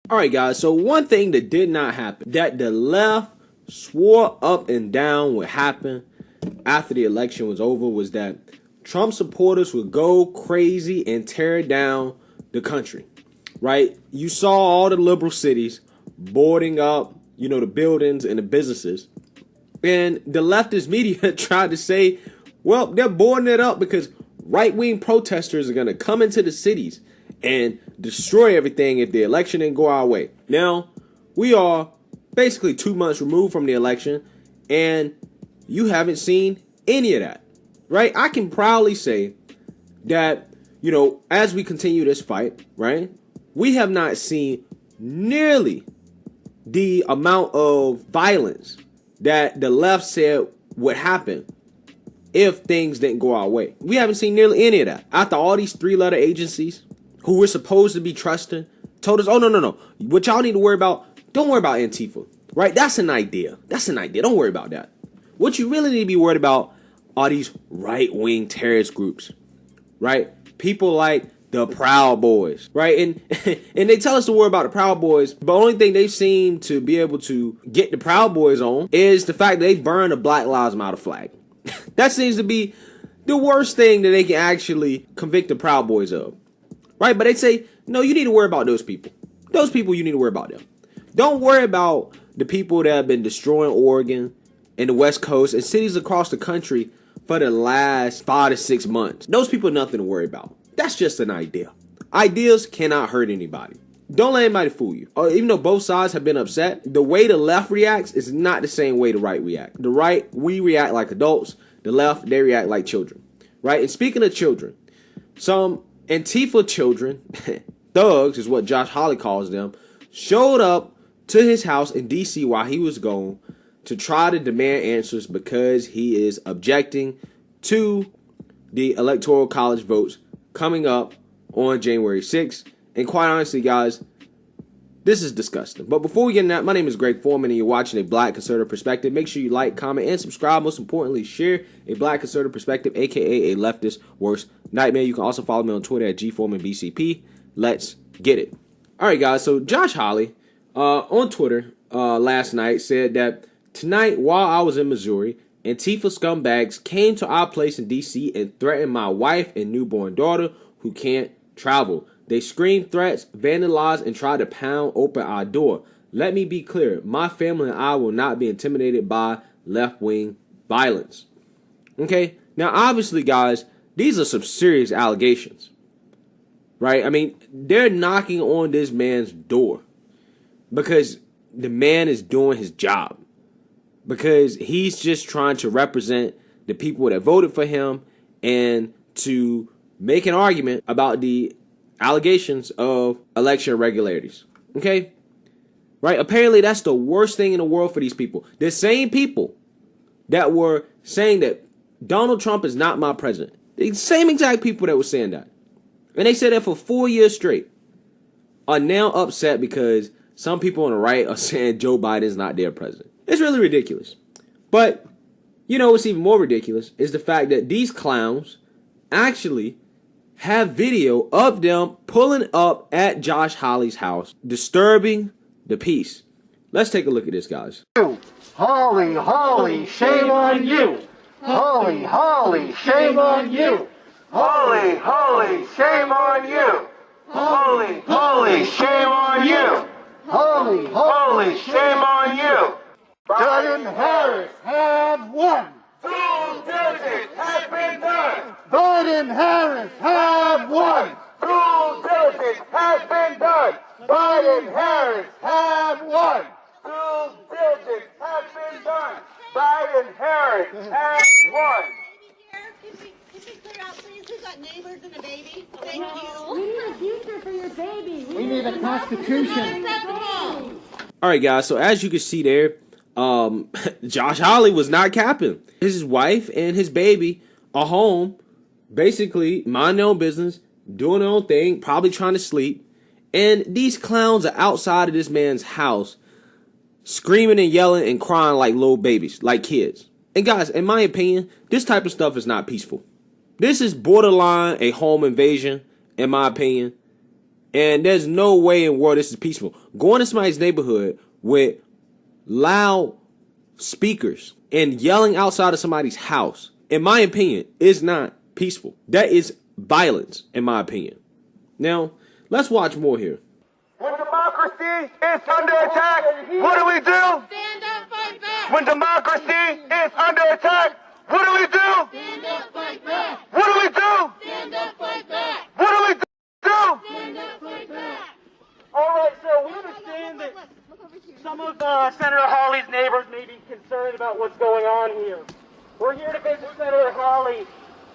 All right, guys, so one thing that did not happen, that the left swore up and down would happen after the election was over, was that Trump supporters would go crazy and tear down the country, right? You saw all the liberal cities boarding up, you know, the buildings and the businesses. And the leftist media tried to say, well, they're boarding it up because right-wing protesters are going to come into the cities and destroy everything if the election didn't go our way. Now, we are basically 2 months removed from the election, and you haven't seen any of that, right? I can proudly say that, you know, as we continue this fight, right, we have not seen nearly the amount of violence that the left said would happen if things didn't go our way. We haven't seen nearly any of that. After all these three-letter agencies who we're supposed to be trusting told us, oh, no. What y'all need to worry about, don't worry about Antifa, right? That's an idea. Don't worry about that. What you really need to be worried about are these right-wing terrorist groups, right? People like the Proud Boys, right? And they tell us to worry about the Proud Boys, but the only thing they seem to be able to get the Proud Boys on is the fact that they burn a Black Lives Matter flag. That seems to be the worst thing that they can actually convict the Proud Boys of, right? But they say, no, you need to worry about those people. Those people, you need to worry about them. Don't worry about the people that have been destroying Oregon and the West Coast and cities across the country for the last 5 to 6 months. Those people, nothing to worry about. That's just an idea. Ideas cannot hurt anybody. Don't let anybody fool you. Even though both sides have been upset, the way the left reacts is not the same way the right react. The right, we react like adults. The left, they react like children, right? And speaking of children, some Antifa children, thugs is what Josh Hawley calls them, showed up to his house in D.C. while he was gone to try to demand answers because he is objecting to the Electoral College votes coming up on January 6th. And quite honestly, guys, this is disgusting. But before we get into that, my name is Greg Foreman, and you're watching A Black Conservative Perspective. Make sure you like, comment, and subscribe. Most importantly, share A Black Conservative Perspective, a.k.a. a leftist worst nightmare. You can also follow me on Twitter at GForemanBCP. Let's get it. All right, guys. So Josh Hawley on Twitter last night said that tonight, while I was in Missouri, Antifa scumbags came to our place in D.C. and threatened my wife and newborn daughter who can't travel. They screamed threats, vandalized, and tried to pound open our door. Let me be clear. My family and I will not be intimidated by left-wing violence. Okay? Now, obviously, guys, these are some serious allegations. Right? I mean, they're knocking on this man's door because the man is doing his job. Because he's just trying to represent the people that voted for him and to make an argument about the allegations of election irregularities. Okay? Right? Apparently, that's the worst thing in the world for these people. The same people that were saying that Donald Trump is not my president. The same exact people that were saying that. And they said that for 4 years straight are now upset because some people on the right are saying Joe Biden is not their president. It's really ridiculous. But, you know what's even more ridiculous is the fact that these clowns actually have video of them pulling up at Josh Hawley's house, disturbing the peace. Let's take a look at this, guys. Hawley, shame on you. Hawley, shame on you. Hawley, shame on you. Hawley, shame on you. Hawley, shame on you. Biden Harris have won. 2 digits have been done. Biden Harris have won. 2 digits have been done. Biden Harris have won. 2 digits have been done. Biden Harris has won. Can we clear out, please? We've got neighbors and a baby. Thank you. We need a future for your baby. We need a constitution. All right, guys. So as you can see there, Josh Hawley was not capping. His wife and his baby are home, basically minding their own business, doing their own thing, probably trying to sleep. And these clowns are outside of this man's house, screaming and yelling and crying like little babies, like kids. And guys, in my opinion, this type of stuff is not peaceful. This is borderline a home invasion, in my opinion. And there's no way in the world this is peaceful. Going to somebody's neighborhood with loud speakers and yelling outside of somebody's house, in my opinion, is not peaceful. That is violence, in my opinion. Now, let's watch more here. When democracy is under attack, what do we do? Stand up, fight back. When democracy is under attack, what do we do? Stand up, fight back. What do we do? Stand up, fight back. What do we do? Stand up, fight back. All right, so we understand that some of Senator Hawley's neighbors may be concerned about what's going on here. We're here to visit Senator Hawley,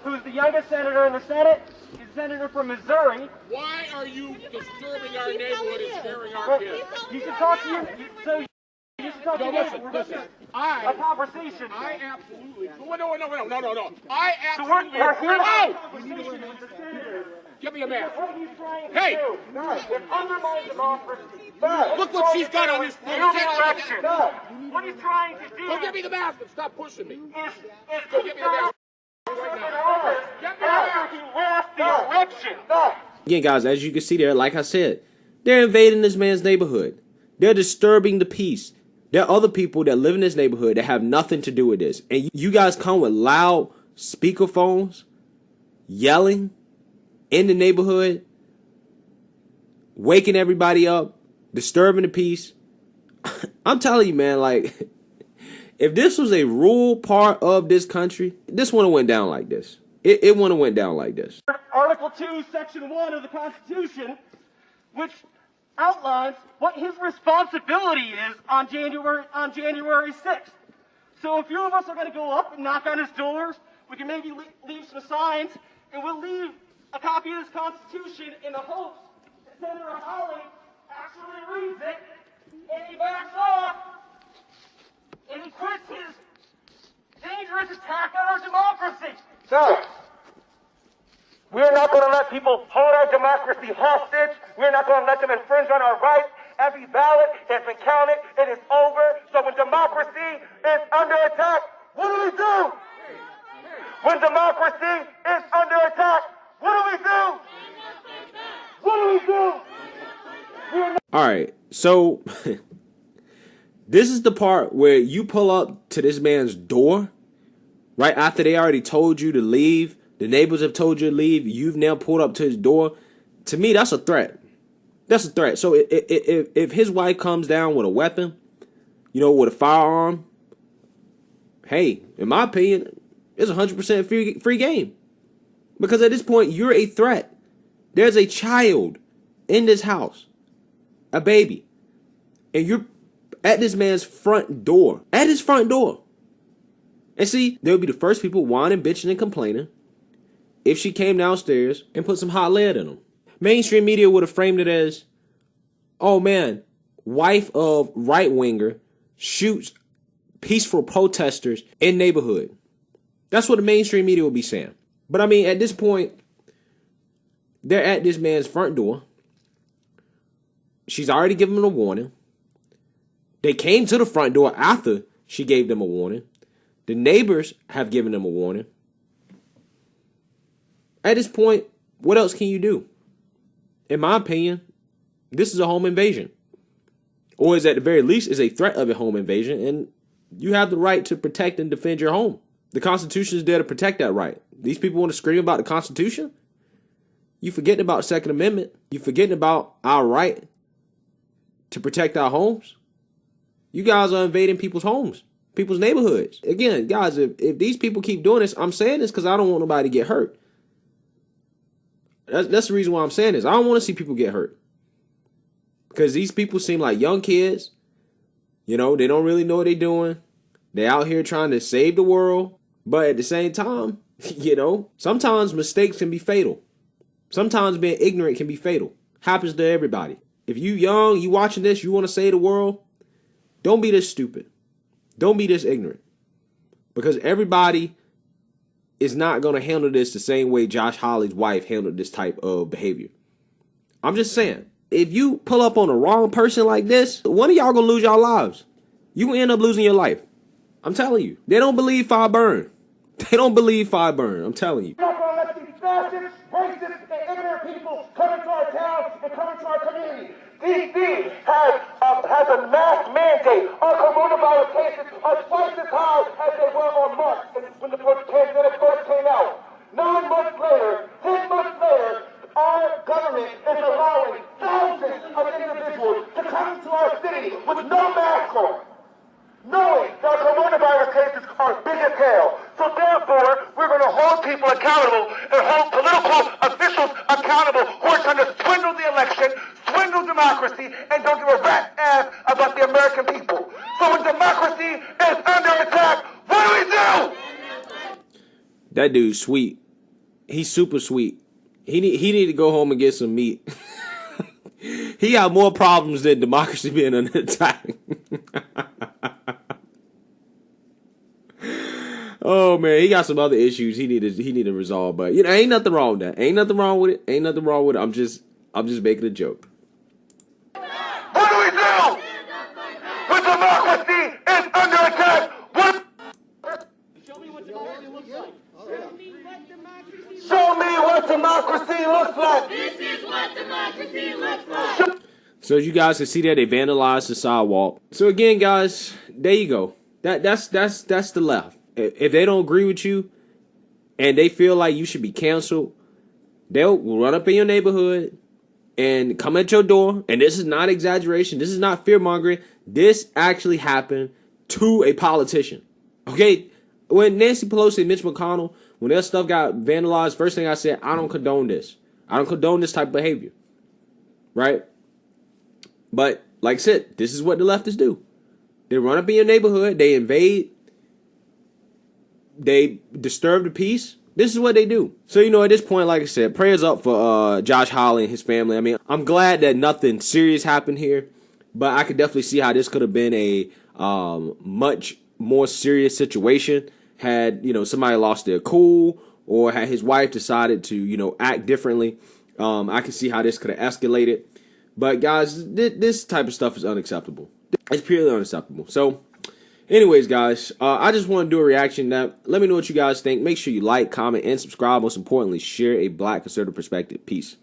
who's the youngest senator in the Senate. He's a senator from Missouri. Why are you disturbing our neighborhood and scaring our kids? You should talk to you. So you should talk to No, you. listen. A conversation. I absolutely. No. I So absolutely. we're here to have a No! conversation with the senator. Give me a mask. What he's trying to Hey! do is undermine democracy. Look what she's got on this Steal the election. What he's trying to do Go give me the mask and stop pushing me. is Go give me the mask. after he lost the election. Again, guys, as you can see there, like I said, they're invading this man's neighborhood. They're disturbing the peace. There are other people that live in this neighborhood that have nothing to do with this. And you guys come with loud speakerphones, yelling in the neighborhood, waking everybody up, disturbing the peace. I'm telling you, man, like, if this was a rural part of this country, this wouldn't have went down like this. It wouldn't have went down like this. Article 2, Section 1 of the Constitution, which outlines what his responsibility is on January 6th. So a few of us are going to go up and knock on his doors. We can maybe leave some signs, and we'll leave a copy of this Constitution in the hopes that Senator Hawley actually reads it, and he backs off, and he quits his dangerous attack on our democracy. No. We're not going to let people hold our democracy hostage. We're not going to let them infringe on our rights. Every ballot has been counted. It is over. So when democracy is under attack, what do we do? When democracy is under attack, what do we do? What do we do? All right, so this is the part where you pull up to this man's door right after they already told you to leave. The neighbors have told you to leave. You've now pulled up to his door. To me, that's a threat. That's a threat. So if his wife comes down with a weapon, with a firearm, hey, in my opinion, it's 100% free game. Because at this point, you're a threat. There's a child in this house, a baby, and you're at this man's front door, at his front door. And see, they'll be the first people whining, bitching, and complaining if she came downstairs and put some hot lead in them. Mainstream media would have framed it as, oh man, wife of right-winger shoots peaceful protesters in neighborhood. That's what the mainstream media would be saying. But I mean, at this point, they're at this man's front door. She's already given them a warning. They came to the front door after she gave them a warning. The neighbors have given them a warning. At this point, what else can you do? In my opinion, this is a home invasion. Or is at the very least is a threat of a home invasion, and you have the right to protect and defend your home. The Constitution is there to protect that right. These people want to scream about the Constitution? You forgetting about the Second Amendment? You forgetting about our right to protect our homes? You guys are invading people's homes, people's neighborhoods. Again, guys, if these people keep doing this, I'm saying this because I don't want nobody to get hurt. That's the reason why I'm saying this. I don't want to see people get hurt. Because these people seem like young kids. They don't really know what they're doing. They're out here trying to save the world. But at the same time, sometimes mistakes can be fatal. Sometimes being ignorant can be fatal. Happens to everybody. If you young, you watching this, you want to save the world, don't be this stupid. Don't be this ignorant. Because everybody is not going to handle this the same way Josh Hawley's wife handled this type of behavior. I'm just saying, if you pull up on the wrong person like this, one of y'all going to lose y'all lives. You will end up losing your life. I'm telling you. They don't believe fire burn. They don't believe fire burn. I'm telling you. We're not going to let these fascists, racists, and ignorant people come into our town and come D.C. has a mass mandate on coronavirus cases are twice as high as they were on March when the pandemic first came out. 9 months later, 10 months later, our government is allowing thousands of individuals to come to our city with no mask on, knowing that coronavirus cases are big as hell. So therefore, we're going to hold people accountable and hold political officials accountable who are trying to swindle the election, swindle democracy, and don't give a rat's ass about the American people. So when democracy is under attack, what do? That dude's sweet. He's super sweet. He need to go home and get some meat. He got more problems than democracy being under attack. Oh man, he got some other issues he need to resolve. But you know, ain't nothing wrong with that. Ain't nothing wrong with it. Ain't nothing wrong with it. I'm just making a joke. What do? When democracy is under attack, what? Show me what democracy looks like. Show me what democracy looks like. This is what democracy looks like. So as you guys can see there, they vandalized the sidewalk. So again, guys, there you go. That's the left. If they don't agree with you and they feel like you should be canceled, they'll run up in your neighborhood and come at your door. And this is not exaggeration. This is not fear mongering. This actually happened to a politician. Okay, when Nancy Pelosi and Mitch McConnell, when their stuff got vandalized, first thing I said, I don't condone this. I don't condone this type of behavior. Right? But like I said, this is what the leftists do. They run up in your neighborhood. They invade. They disturb the peace. This is what they do. So, you know, at this point, like I said, prayers up for Josh HAWLEY and his family. I mean, I'm glad that nothing serious happened here, but I could definitely see how this could have been a much more serious situation had, you know, somebody lost their cool or had his wife decided to, you know, act differently. I can see how this could have escalated. But guys, this type of stuff is unacceptable. It's purely unacceptable. So, anyways, guys, I just want to do a reaction. Now, let me know what you guys think. Make sure you like, comment, and subscribe. Most importantly, share a Black conservative perspective. Peace.